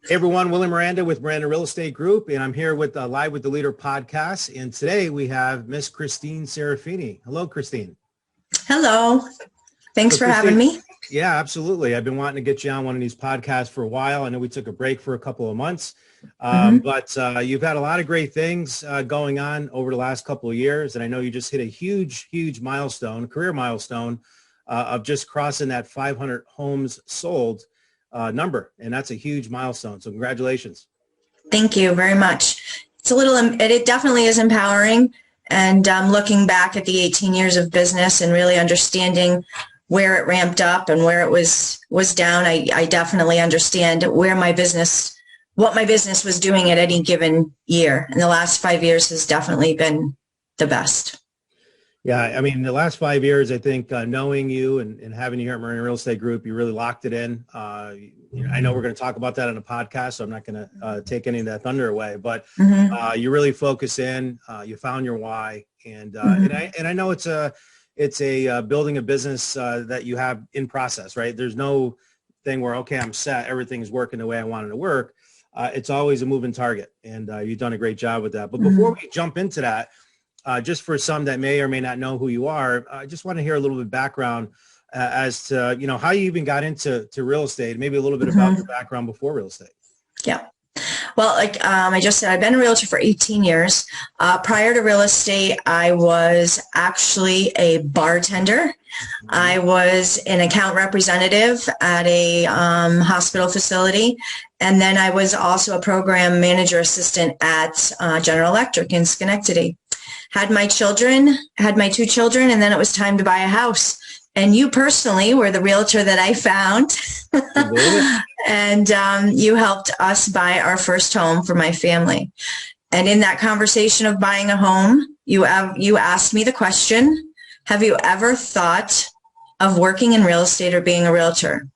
Hey everyone, Willie Miranda with Miranda Real Estate Group, and I'm here with Live with the Leader podcast. And today we have Miss Christine Serafini. Hello, Christine. Hello. Thanks for having me. Yeah, absolutely. I've been wanting to get you on one of these podcasts for a while. I know we took a break for a couple of months, but you've had a lot of great things going on over the last couple of years. And I know you just hit a huge milestone, career milestone of just crossing that 500 homes sold number. And that's a huge milestone. So congratulations. Thank you very much. It definitely is empowering. And looking back at the 18 years of business and really understanding where it ramped up and where it was down, I definitely understand what my business was doing at any given year. And the last 5 years has definitely been the best. Yeah, I mean, the last 5 years, I think knowing you and having you here at Miranda Real Estate Group, you really locked it in. I know we're going to talk about that on the podcast, so I'm not going to take any of that thunder away. But you really focus in. You found your why, and I know it's a building a business that you have in process, right? There's no thing where I'm set, everything's working the way I want it to work. It's always a moving target, and you've done a great job with that. But before we jump into that. Just for some that may or may not know who you are, I just want to hear a little bit of background as to, how you even got into real estate, maybe a little bit about your background before real estate. Yeah. Well, like I just said, I've been a realtor for 18 years. Prior to real estate, I was actually a bartender. I was an account representative at a hospital facility. And then I was also a program manager assistant at General Electric in Schenectady. Had my 2 children, and then it was time to buy a house. And you personally were the realtor that I found. And you helped us buy our first home for my family. And in that conversation of buying a home, you asked me the question, have you ever thought of working in real estate or being a realtor?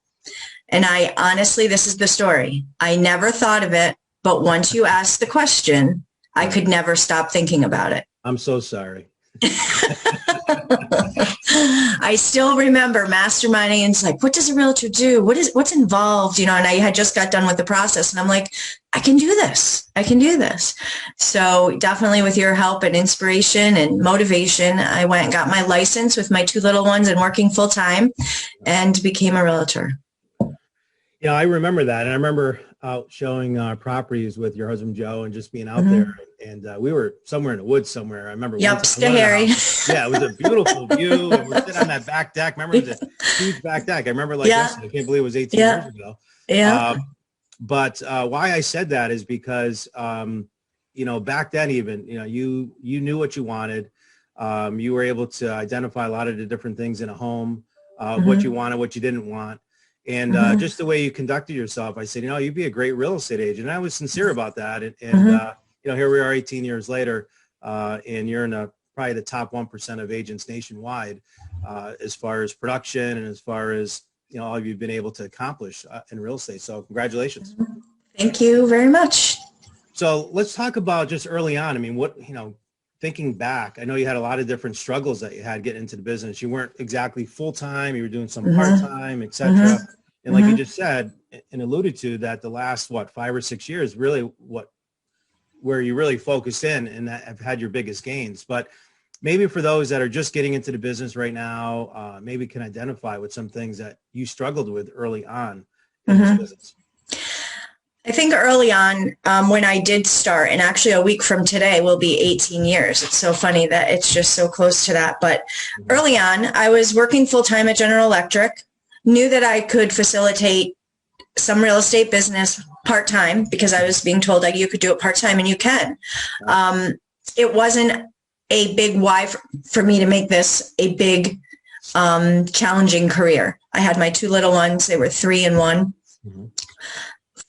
And I honestly, this is the story. I never thought of it, but once you asked the question, I could never stop thinking about it. I'm so sorry. I still remember masterminding and it's like, what does a realtor do? What's involved? And I had just got done with the process and I'm like, I can do this. So definitely with your help and inspiration and motivation, I went and got my license with my 2 little ones and working full time and became a realtor. Yeah, I remember that. And I remember out showing properties with your husband, Joe, and just being out there. And we were somewhere in the woods somewhere. I remember. Yep, Harry. Yeah, it was a beautiful view. And we're sitting on that back deck. Remember, it was a huge back deck. I remember yesterday. I can't believe it was 18 years ago. Yeah. But why I said that is because, back then even, you knew what you wanted. You were able to identify a lot of the different things in a home, what you wanted, what you didn't want. And just the way you conducted yourself, I said, you'd be a great real estate agent. And I was sincere about that. And here we are 18 years later, and you're in probably the top 1% of agents nationwide as far as production and as far as, all you've been able to accomplish in real estate. So congratulations. Thank you very much. So let's talk about just early on. I mean, thinking back, I know you had a lot of different struggles that you had getting into the business. You weren't exactly full-time. You were doing some part-time, et cetera. And like you just said and alluded to, that the last, 5 or 6 years, really where you really focused in and that have had your biggest gains. But maybe for those that are just getting into the business right now, maybe can identify with some things that you struggled with early on in this business. I think early on when I did start, and actually a week from today will be 18 years. It's so funny that it's just so close to that. But early on, I was working full-time at General Electric, knew that I could facilitate some real estate business part-time because I was being told that you could do it part-time, and you can. It wasn't a big why for me to make this a big challenging career. I had my 2 little ones. They were 3 and 1.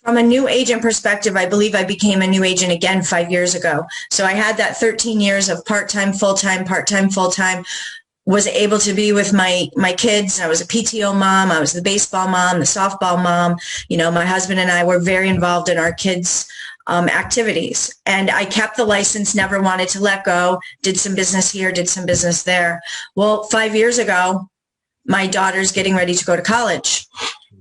From a new agent perspective, I believe I became a new agent again 5 years ago. So I had that 13 years of part-time, full-time, part-time, full-time, was able to be with my kids. I was a PTO mom. I was the baseball mom, the softball mom. My husband and I were very involved in our kids' activities. And I kept the license, never wanted to let go, did some business here, did some business there. Well, 5 years ago, my daughter's getting ready to go to college.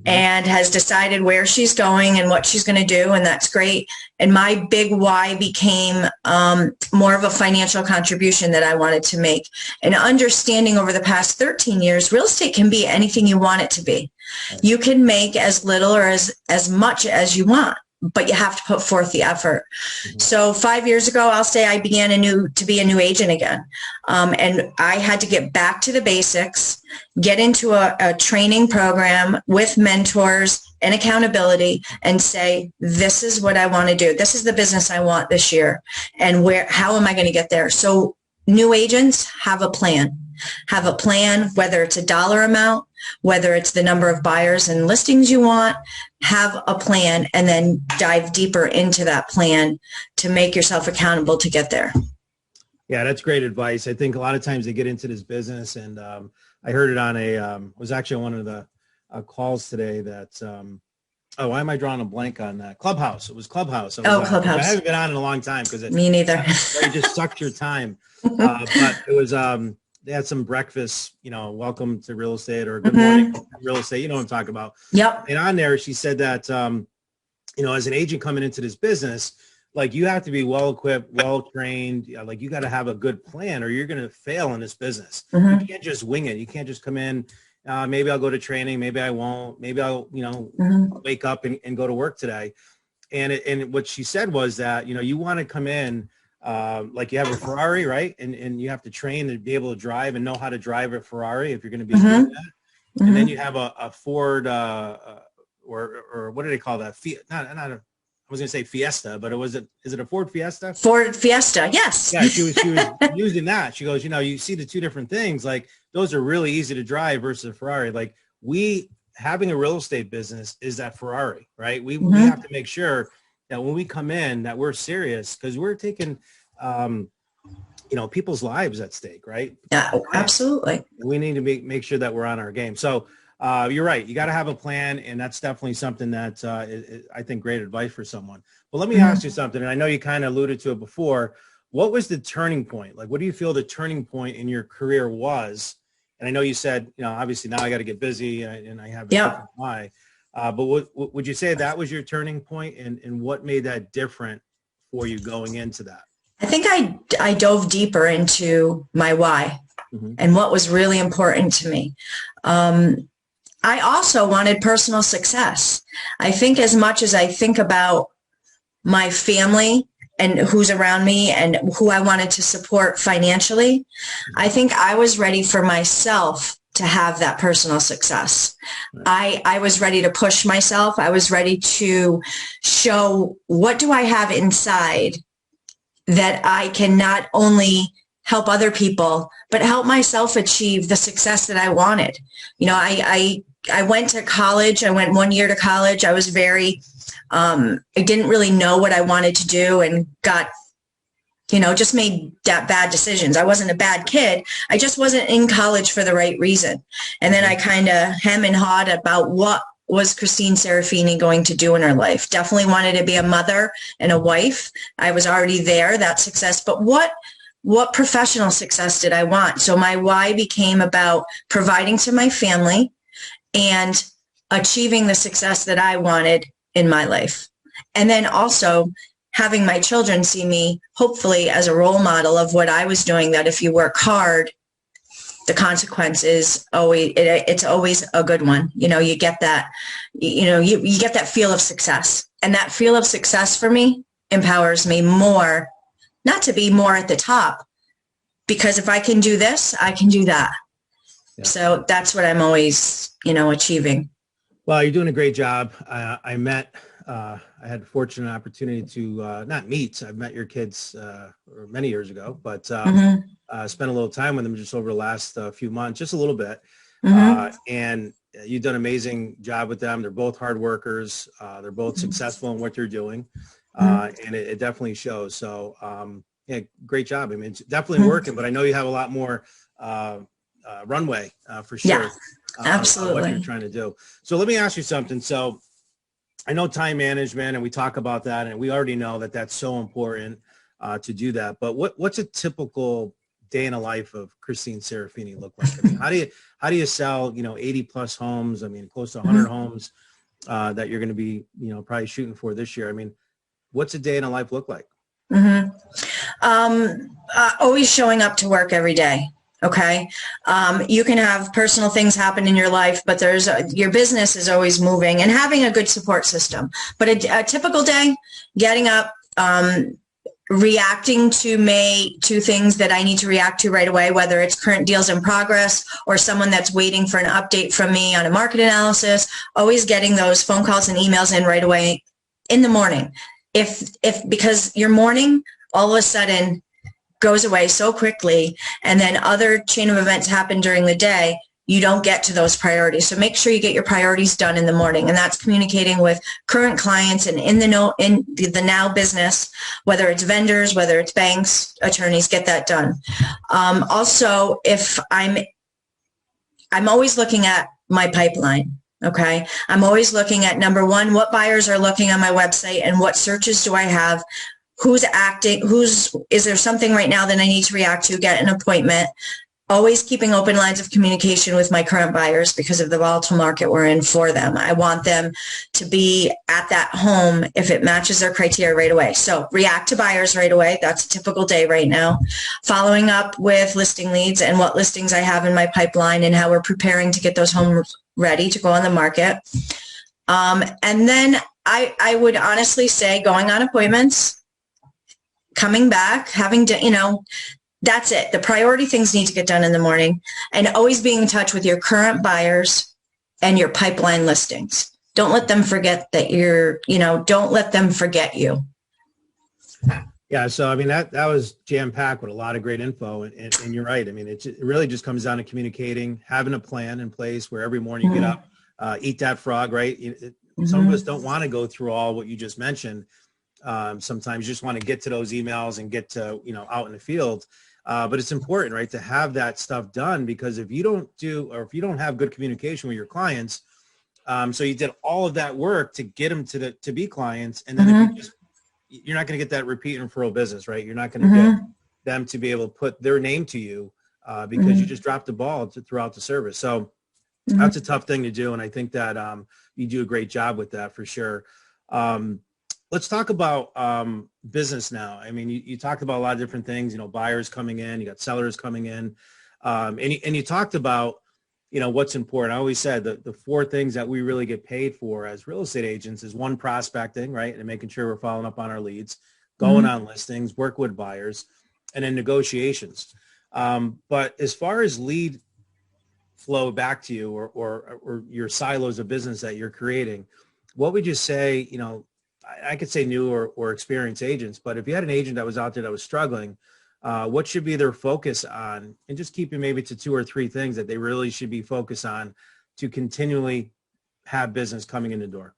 and has decided where she's going and what she's going to do, and that's great. And my big why became more of a financial contribution that I wanted to make. And understanding over the past 13 years, real estate can be anything you want it to be. You can make as little or as much as you want, but you have to put forth the effort. So 5 years ago, I'll say I began to be a new agent again. And I had to get back to the basics, get into a training program with mentors and accountability, and say, this is what I want to do. This is the business I want this year. And how am I going to get there? So new agents have a plan. Have a plan, whether it's a dollar amount, whether it's the number of buyers and listings you want. Have a plan, and then dive deeper into that plan to make yourself accountable to get there. Yeah, that's great advice. I think a lot of times they get into this business, and I heard it on was actually on one of the calls today that, why am I drawing a blank on that? Clubhouse. It was Clubhouse. Clubhouse. I haven't been on in a long time because me neither. It just sucked your time. But it was, they had some breakfast, welcome to real estate or good morning real estate. You know what I'm talking about. Yep. And on there, she said that, as an agent coming into this business, like you have to be well equipped, well trained. Like you got to have a good plan or you're going to fail in this business. You can't just wing it. You can't just come in. Maybe I'll go to training. Maybe I won't. Maybe I'll, wake up and go to work today. And what she said was that, you want to come in like you have a Ferrari, right? And you have to train to be able to drive and know how to drive a Ferrari if you're going to be doing that. And then you have a Ford or what do they call that? I was going to say Fiesta, but is it a Ford Fiesta? Ford Fiesta, yes. Yeah, she was using that. She goes, you see the two different things, like those are really easy to drive versus a Ferrari. Like having a real estate business is that Ferrari, right? We have to make sure that when we come in that we're serious because we're taking, people's lives at stake, right? Yeah, absolutely. We need to make sure that we're on our game. So you're right. You got to have a plan. And that's definitely something that I think great advice for someone. But let me ask you something. And I know you kind of alluded to it before. What was the turning point? Like, what do you feel the turning point in your career was? And I know you said, obviously now I got to get busy and I have a different why. But what would you say that was your turning point and what made that different for you going into that? I think I dove deeper into my why and what was really important to me. I also wanted personal success. I think as much as I think about my family and who's around me and who I wanted to support financially, I think I was ready for myself to have that personal success. I was ready to push myself. I was ready to show what do I have inside that I can not only help other people, but help myself achieve the success that I wanted. I went to college. I went 1 year to college. I was I didn't really know what I wanted to do and got, just made bad decisions. I wasn't a bad kid. I just wasn't in college for the right reason. And then I kind of hem and hawed about what was Christine Serafini going to do in her life. Definitely wanted to be a mother and a wife. I was already there, that success. But what professional success did I want? So my why became about providing to my family and achieving the success that I wanted in my life. And then also having my children see me, hopefully, as a role model of what I was doing, that if you work hard, the consequence is it's always a good one. You get that, you get that feel of success. And that feel of success for me empowers me more, not to be more at the top, because if I can do this, I can do that. Yeah. So that's what I'm always, achieving. Well, you're doing a great job. I had the fortunate opportunity to not meet. I've met your kids many years ago, but spent a little time with them just over the last few months, just a little bit. And you've done an amazing job with them. They're both hard workers. They're both successful in what they're doing. And it definitely shows. So, great job. I mean, it's definitely working, but I know you have a lot more runway for sure. Yeah, absolutely. What you're trying to do. So let me ask you something. So I know time management and we talk about that and we already know that that's so important to do that. But what's a typical day in a life of Christine Serafini look like? I mean, how do you sell, 80 plus homes? I mean, close to 100 homes that you're going to be, probably shooting for this year. I mean, what's a day in a life look like? Always showing up to work every day. Okay. You can have personal things happen in your life, but your business is always moving, and having a good support system. But a typical day, getting up, reacting to things that I need to react to right away, whether it's current deals in progress or someone that's waiting for an update from me on a market analysis, always getting those phone calls and emails in right away in the morning. Because your morning all of a sudden goes away so quickly, and then other chain of events happen during the day, you don't get to those priorities. So make sure you get your priorities done in the morning, and that's communicating with current clients and in the now business, whether it's vendors, whether it's banks, attorneys, get that done. Also, if I'm always looking at my pipeline. Okay. I'm always looking at, number one, what buyers are looking on my website and what searches do I have? Who's acting? Is there something right now that I need to react to, get an appointment? Always keeping open lines of communication with my current buyers because of the volatile market we're in for them. I want them to be at that home if it matches their criteria right away. So react to buyers right away. That's a typical day right now. Following up with listing leads and what listings I have in my pipeline and how we're preparing to get those homes ready to go on the market. And then I would honestly say going on appointments, coming back, having to, that's it. The priority things need to get done in the morning, and always being in touch with your current buyers and your pipeline listings. Don't let them forget that don't let them forget you. Yeah. So, I mean, that was jam-packed with a lot of great info, and you're right. I mean, it really just comes down to communicating, having a plan in place where every morning you get up, eat that frog, right? Some of us don't want to go through all what you just mentioned. Sometimes you just want to get to those emails and get to, out in the field. But it's important, right, to have that stuff done, because if you don't have good communication with your clients, so you did all of that work to get them to be clients, and then if you're not going to get that repeat and referral business, right? You're not going to get them to be able to put their name to you because you just dropped the ball throughout the service. So that's a tough thing to do, and I think that you do a great job with that for sure. Let's talk about business now. I mean, you talked about a lot of different things, buyers coming in, you got sellers coming in, and you talked about, what's important. I always said that the four things that we really get paid for as real estate agents is, one, prospecting, right, and making sure we're following up on our leads, going on listings, work with buyers, and then negotiations. But as far as lead flow back to you or your silos of business that you're creating, what would you say, I could say new or experienced agents, but if you had an agent that was out there that was struggling, what should be their focus on? And just keep it maybe to 2 or 3 things that they really should be focused on to continually have business coming in the door.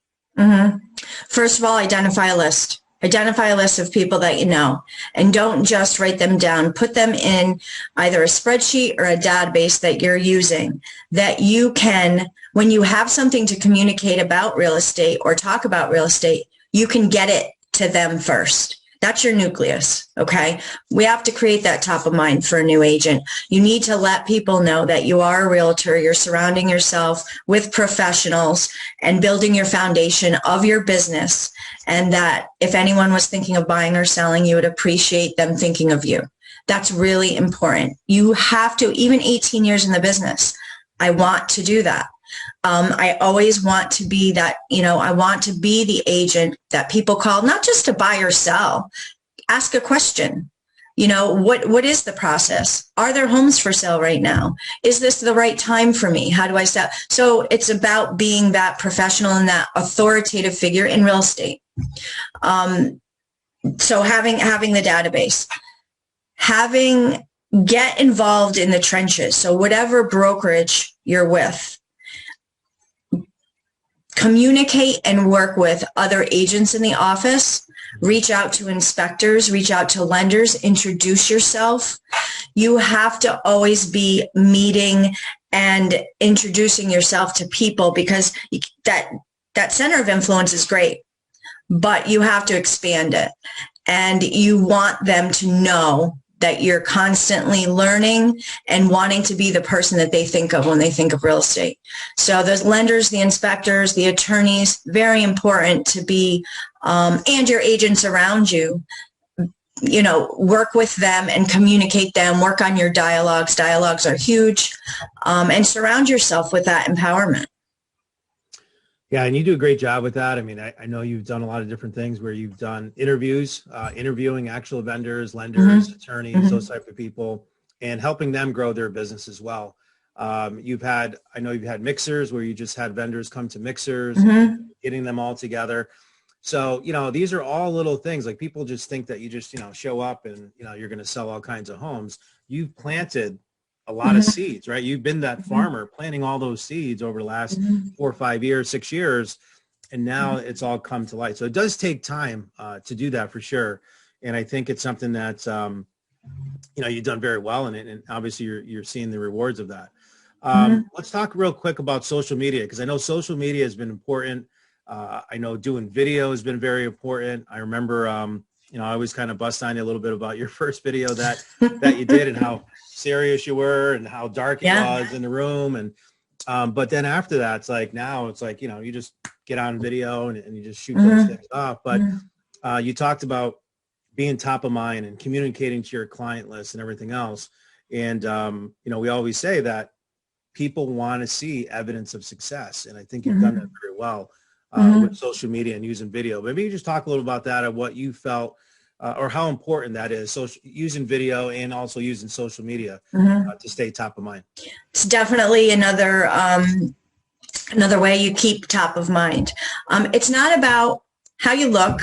First of all, identify a list. Identify a list of people that you know, and don't just write them down. Put them in either a spreadsheet or a database that you're using, that you can, when you have something to communicate about real estate or talk about real estate, you can get it to them first. That's your nucleus, okay? We have to create that top of mind for a new agent. You need to let people know that you are a realtor, you're surrounding yourself with professionals and building your foundation of your business, and that if anyone was thinking of buying or selling, you would appreciate them thinking of you. That's really important. You have to, even 18 years in the business, I want to do that. I always want to be that, I want to be the agent that people call, not just to buy or sell. Ask a question. What is the process? Are there homes for sale right now? Is this the right time for me? How do I sell? So it's about being that professional and that authoritative figure in real estate. So having the database, get involved in the trenches. So whatever brokerage you're with, communicate and work with other agents in the office, reach out to inspectors, reach out to lenders, introduce yourself. You have to always be meeting and introducing yourself to people, because that center of influence is great, but you have to expand it. And you want them to know that you're constantly learning and wanting to be the person that they think of when they think of real estate. So those lenders, the inspectors, the attorneys, very important to be, and your agents around you, work with them and communicate them, work on your dialogues. Dialogues are huge, and surround yourself with that empowerment. Yeah, and you do a great job with that. I mean, I know you've done a lot of different things where you've done interviews, interviewing actual vendors, lenders, attorneys, those type of people, and helping them grow their business as well. I know you've had mixers where you just had vendors come to mixers, getting them all together. So, these are all little things. Like, people just think that you just, show up and, you're going to sell all kinds of homes. You've planted a lot of seeds, right? You've been that farmer planting all those seeds over the last 4 or 5 years, 6 years, and now it's all come to light. So it does take time to do that for sure. And I think it's something that, you've done very well in it. And obviously you're seeing the rewards of that. Let's talk real quick about social media, because I know social media has been important. I know doing video has been very important. I remember, I always kind of bust on you a little bit about your first video that you did and how serious you were and how dark it was in the room. And, but then after that, it's like, now it's like, you just get on video and you just shoot those things off. But you talked about being top of mind and communicating to your client list and everything else. And, we always say that people want to see evidence of success. And I think you've done that very well with social media and using video. Maybe you just talk a little about that, of what you felt or how important that is, so using video and also using social media to stay top of mind. It's definitely another way you keep top of mind. It's not about how you look,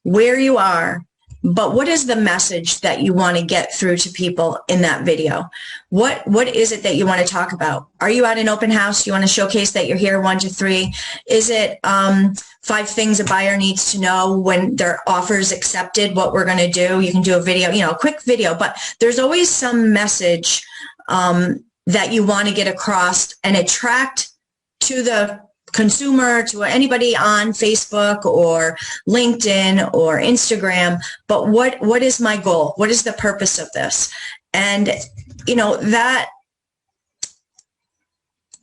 where you are, but what is the message that you want to get through to people in that video? What is it that you want to talk about? Are you at an open house? You want to showcase that you're here 1 to 3? Is it 5 things a buyer needs to know when their offer is accepted, what we're going to do? You can do a video, a quick video, but there's always some message that you want to get across and attract to the consumer, to anybody on Facebook or LinkedIn or Instagram. But what is my goal? What is the purpose of this? And, that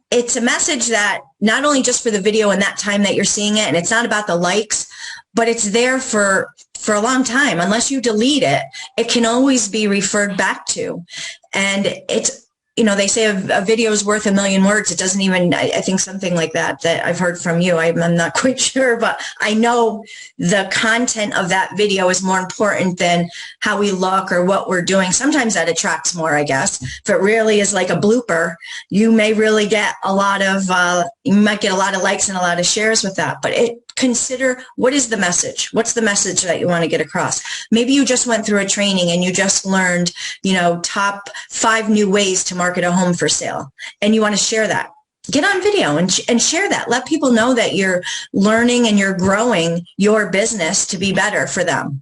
it's a message that not only just for the video and that time that you're seeing it, and it's not about the likes, but it's there for a long time. Unless you delete it, it can always be referred back to. And it's, they say a video is worth 1,000,000 words. It doesn't even, I think something like that I've heard from you. I'm not quite sure, but I know the content of that video is more important than how we look or what we're doing. Sometimes that attracts more, I guess. If it really is like a blooper, you may really get you might get a lot of likes and a lot of shares with that. But consider, what is the message? What's the message that you want to get across? Maybe you just went through a training and you just learned, top 5 new ways to market a home for sale, and you want to share that. Get on video and share that. Let people know that you're learning and you're growing your business to be better for them.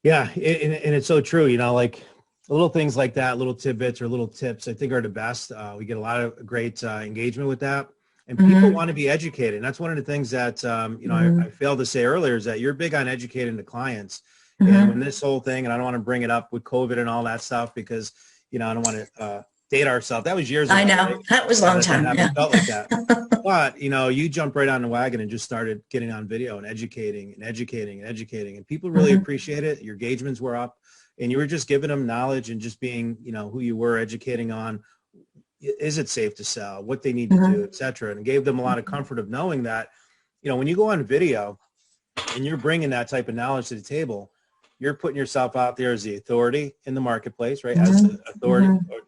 Yeah, and it's so true. Like little things like that, little tidbits or little tips, I think are the best. We get a lot of great engagement with that. And people want to be educated. And that's one of the things that, I failed to say earlier, is that you're big on educating the clients. And when this whole thing, and I don't want to bring it up with COVID and all that stuff, because, I don't want to date ourselves. That was years ago. I know. Right? That was a long time. I felt like that. But, you jumped right on the wagon and just started getting on video and educating. And people really appreciate it. Your engagements were up. And you were just giving them knowledge and just being, who you were, educating on, is it safe to sell, what they need to do, et cetera, and gave them a lot of comfort of knowing that, when you go on video and you're bringing that type of knowledge to the table, you're putting yourself out there as the authority in the marketplace, right? As the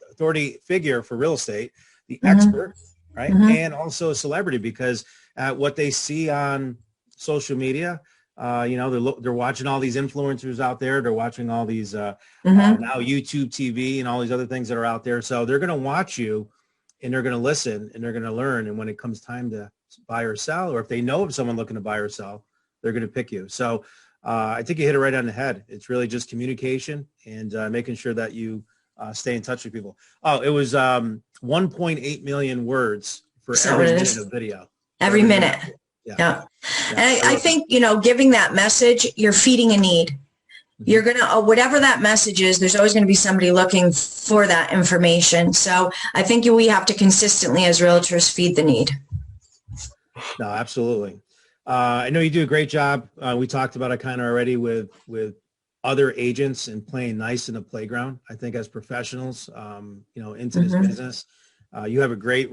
authority figure for real estate, the expert, right? And also a celebrity, because what they see on social media, they're watching all these influencers out there. They're watching all these now YouTube TV and all these other things that are out there. So they're going to watch you and they're going to listen and they're going to learn. And when it comes time to buy or sell, or if they know of someone looking to buy or sell, they're going to pick you. So I think you hit it right on the head. It's really just communication and making sure that you stay in touch with people. Oh, it was 1.8 million words for every minute of video. Every minute. Yeah. And I think, giving that message, you're feeding a need. You're going to, whatever that message is, there's always going to be somebody looking for that information. So I think we have to consistently, as realtors, feed the need. No, absolutely. I know you do a great job. We talked about it kind of already with other agents and playing nice in the playground. I think as professionals, into this business, you have a great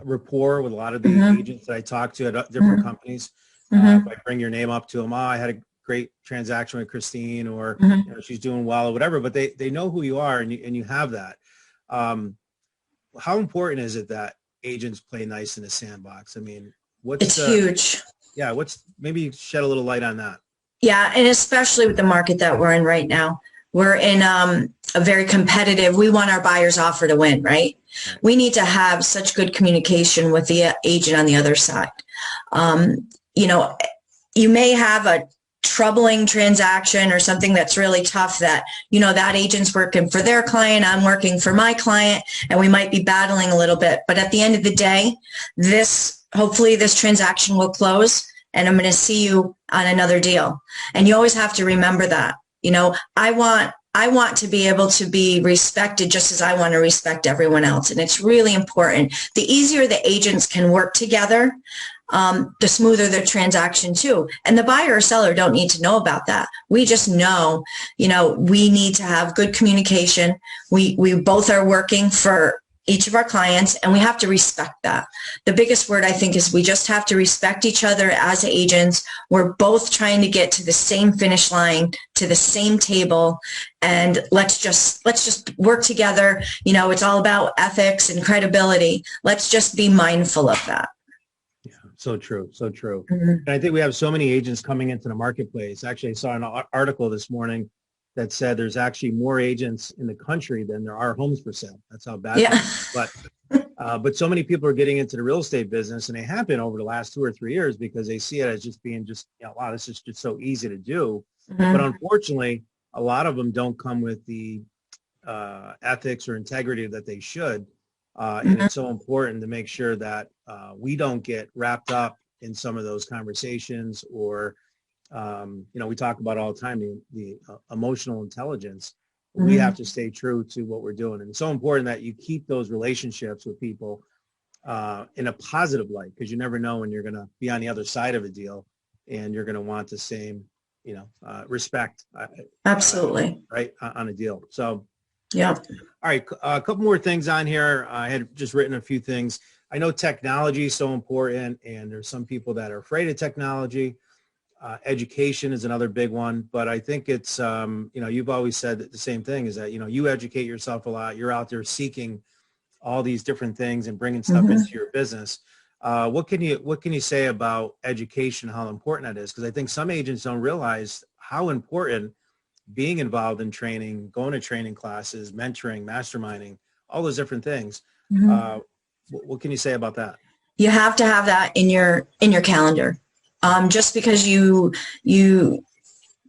rapport with a lot of the agents that I talk to at different companies. If I bring your name up to them, I had a great transaction with Christine, or she's doing well or whatever, but they know who you are, and you have that. How important is it that agents play nice in the sandbox? I mean, it's huge. Yeah. Maybe shed a little light on that. Yeah. And especially with the market that we're in right now, we're in a very competitive, we want our buyer's offer to win, right? We need to have such good communication with the agent on the other side. You may have a troubling transaction or something that's really tough that, that agent's working for their client, I'm working for my client, and we might be battling a little bit. But at the end of the day, hopefully this transaction will close, and I'm going to see you on another deal. And you always have to remember that, I want to be able to be respected just as I want to respect everyone else. And it's really important. The easier the agents can work together, the smoother the transaction too. And the buyer or seller don't need to know about that. We just know, we need to have good communication. We both are working for each of our clients, and we have to respect that. The biggest word, I think, is we just have to respect each other as agents. We're both trying to get to the same finish line, to the same table, and let's just work together. It's all about ethics and credibility. Let's just be mindful of that. Yeah, so true. So true. And I think we have so many agents coming into the marketplace. Actually, I saw an article this morning that said there's actually more agents in the country than there are homes for sale. That's how bad it is. But so many people are getting into the real estate business, and they have been over the last 2 or 3 years because they see it as just being wow, this is just so easy to do. But unfortunately, a lot of them don't come with the ethics or integrity that they should. And it's so important to make sure that we don't get wrapped up in some of those conversations, or we talk about all the time, the emotional intelligence. We have to stay true to what we're doing. And it's so important that you keep those relationships with people in a positive light, because you never know when you're going to be on the other side of a deal, and you're going to want the same, respect. Absolutely. Right. On a deal. So, yeah. All right. A couple more things on here. I had just written a few things. I know technology is so important, and there's some people that are afraid of technology. Education is another big one, but I think it's, you've always said the same thing, is that, you educate yourself a lot. You're out there seeking all these different things and bringing stuff into your business. What can you say about education, how important that is? Because I think some agents don't realize how important being involved in training, going to training classes, mentoring, masterminding, all those different things. What can you say about that? You have to have that in your calendar. Just because you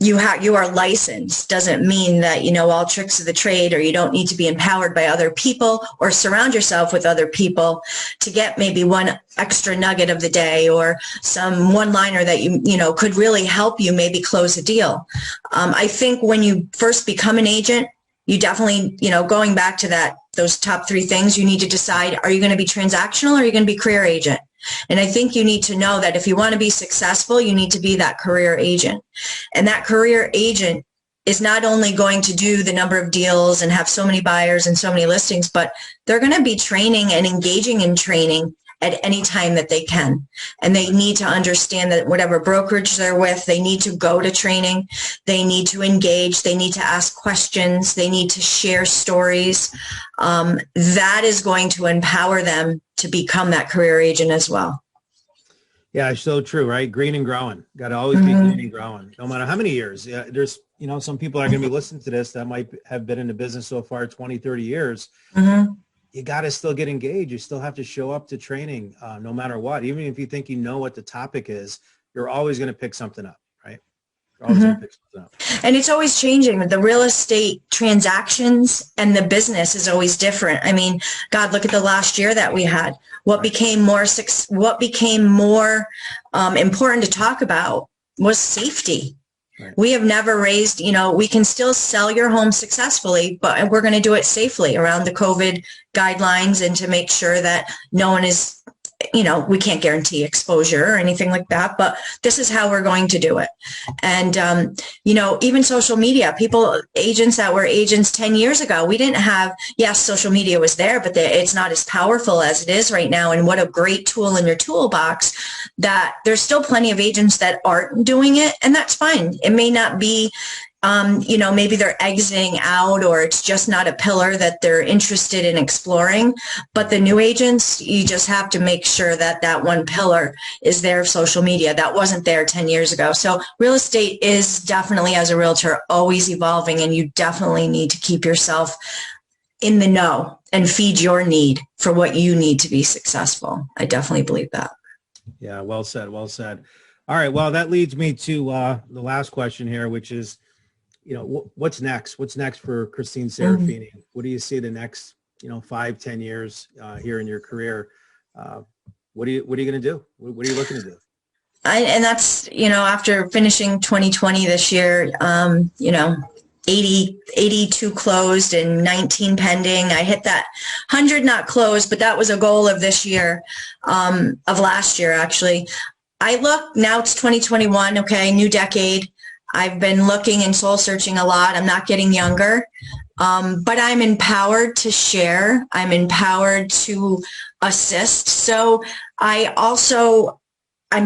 are licensed doesn't mean that you know all tricks of the trade, or you don't need to be empowered by other people, or surround yourself with other people to get maybe one extra nugget of the day, or some one-liner that you could really help you maybe close a deal. I think when you first become an agent, you definitely, going back to those top 3 things, you need to decide, are you going to be transactional, or are you going to be career agent? And I think you need to know that if you want to be successful, you need to be that career agent. And that career agent is not only going to do the number of deals and have so many buyers and so many listings, but they're going to be training and engaging in training at any time that they can. And they need to understand that whatever brokerage they're with, they need to go to training. They need to engage. They need to ask questions. They need to share stories. That is going to empower them to become that career agent as well. Yeah, so true, right? Green and growing. Got to always be green and growing, no matter how many years. Yeah, there's, some people are going to be listening to this that might have been in the business so far 20, 30 years. You got to still get engaged. You still have to show up to training no matter what. Even if you think you know what the topic is, you're always going to pick something up, right? You're always going to pick something up. And it's always changing. The real estate transactions and the business is always different. I mean, God, look at the last year that we had. What became more important to talk about was safety. Right. We have never raised, we can still sell your home successfully, but we're going to do it safely around the COVID guidelines and to make sure that no one is, we can't guarantee exposure or anything like that, but this is how we're going to do it. And, even social media, agents that were agents 10 years ago, we didn't have, yes, social media was there, but it's not as powerful as it is right now. And what a great tool in your toolbox, that there's still plenty of agents that aren't doing it. And that's fine. It may not be, maybe they're exiting out, or it's just not a pillar that they're interested in exploring. But the new agents, you just have to make sure that that one pillar is there of social media. That wasn't there 10 years ago. So real estate is definitely, as a realtor, always evolving, and you definitely need to keep yourself in the know and feed your need for what you need to be successful. I definitely believe that. Yeah, well said. Well said. All right. Well, that leads me to the last question here, which is, what's next? What's next for Christine Serafini? What do you see the next, 5-10 years here in your career? What are you going to do? What are you looking to do? And that's, after finishing 2020 this year, 82 closed and 19 pending. I hit that 100 not closed, but that was a goal of this year, of last year, actually. I look, now it's 2021, okay, new decade. I've been looking and soul searching a lot. I'm not getting younger, but I'm empowered to share. I'm empowered to assist. So I'm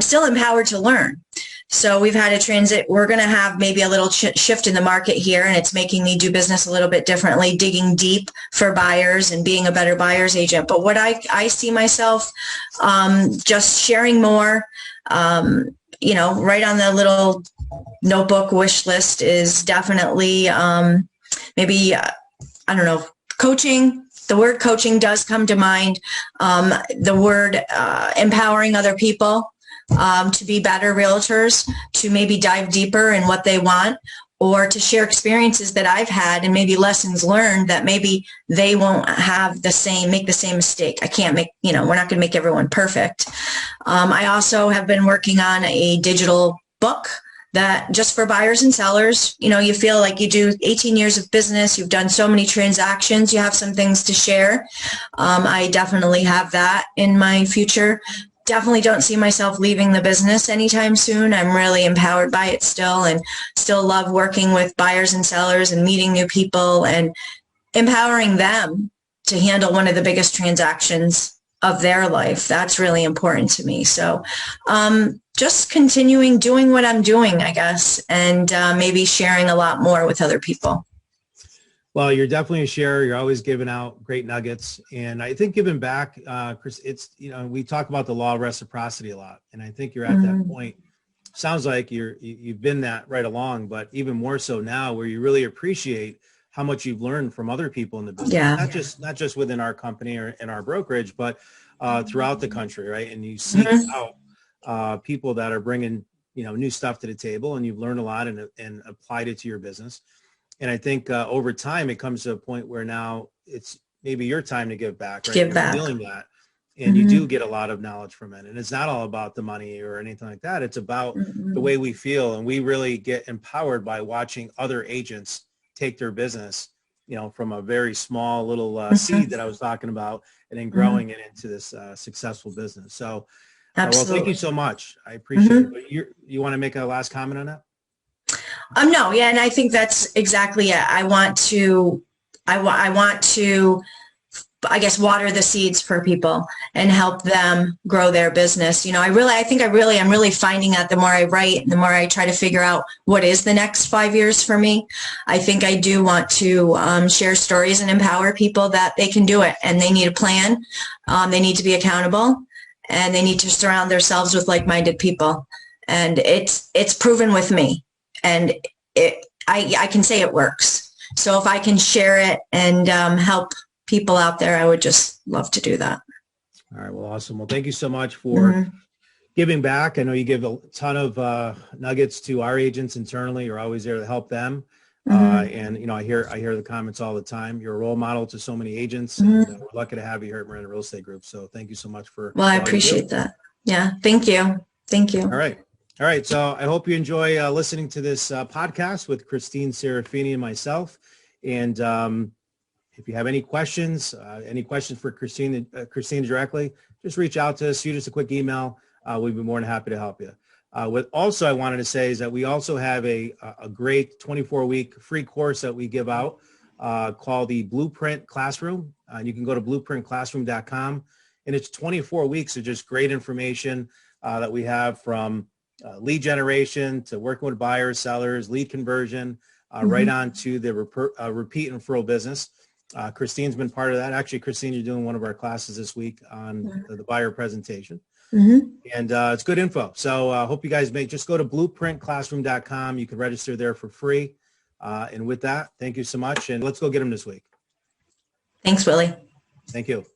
still empowered to learn. So we've had a transit. We're going to have maybe a little shift in the market here, and it's making me do business a little bit differently, digging deep for buyers and being a better buyer's agent. But what I see myself just sharing more, right on the little notebook wish list is definitely coaching. The word coaching does come to mind. The word empowering other people to be better realtors, to maybe dive deeper in what they want, or to share experiences that I've had and maybe lessons learned that maybe they won't make the same mistake. We're not going to make everyone perfect. I also have been working on a digital book that just for buyers and sellers. You feel like you do 18 years of business, you've done so many transactions, you have some things to share. I definitely have that in my future. Definitely don't see myself leaving the business anytime soon. I'm really empowered by it still, and still love working with buyers and sellers and meeting new people and empowering them to handle one of the biggest transactions of their life. That's really important to me. So just continuing doing what I'm doing, I guess, and maybe sharing a lot more with other people. Well, you're definitely a sharer. You're always giving out great nuggets. And I think giving back, Chris, it's, we talk about the law of reciprocity a lot. And I think you're at that point. Sounds like you've been that right along, but even more so now, where you really appreciate how much you've learned from other people in the business, not just within our company or in our brokerage, but throughout the country, right? And you seek out people that are bringing, new stuff to the table, and you've learned a lot and applied it to your business. And I think over time, it comes to a point where now it's maybe your time to give back, right? You're feeling that, and you do get a lot of knowledge from it. And it's not all about the money or anything like that. It's about the way we feel. And we really get empowered by watching other agents take their business, from a very small little seed that I was talking about, and then growing it into this successful business. So, well, thank you so much. I appreciate it. But you want to make a last comment on that? No, yeah, and I think that's exactly it. I want to, I guess, water the seeds for people and help them grow their business. I'm really finding that the more I write and the more I try to figure out what is the next 5 years for me, I think I do want to share stories and empower people that they can do it, and they need a plan. They need to be accountable, and they need to surround themselves with like-minded people. And it's proven with me. And I can say it works. So if I can share it and help people out there, I would just love to do that. All right. Well, awesome. Well, thank you so much for giving back. I know you give a ton of nuggets to our agents internally. You're always there to help them. And, I hear the comments all the time. You're a role model to so many agents. And we're lucky to have you here at Miranda Real Estate Group. So thank you so much for. Well, I appreciate that. Yeah. Thank you. Thank you. All right. All right. So I hope you enjoy listening to this podcast with Christine Serafini and myself. And if you have any questions for Christine directly, just reach out to us, shoot us a quick email. We'd be more than happy to help you. What also I wanted to say is that we also have a great 24-week free course that we give out called the Blueprint Classroom. You can go to blueprintclassroom.com, and it's 24 weeks of just great information that we have from lead generation to working with buyers, sellers, lead conversion, right on to the repeat and referral business. Christine's been part of that. Actually, Christine, you're doing one of our classes this week on the buyer presentation. And it's good info. So I hope you guys just go to blueprintclassroom.com. You can register there for free. And with that, thank you so much. And let's go get them this week. Thanks, Willie. Thank you.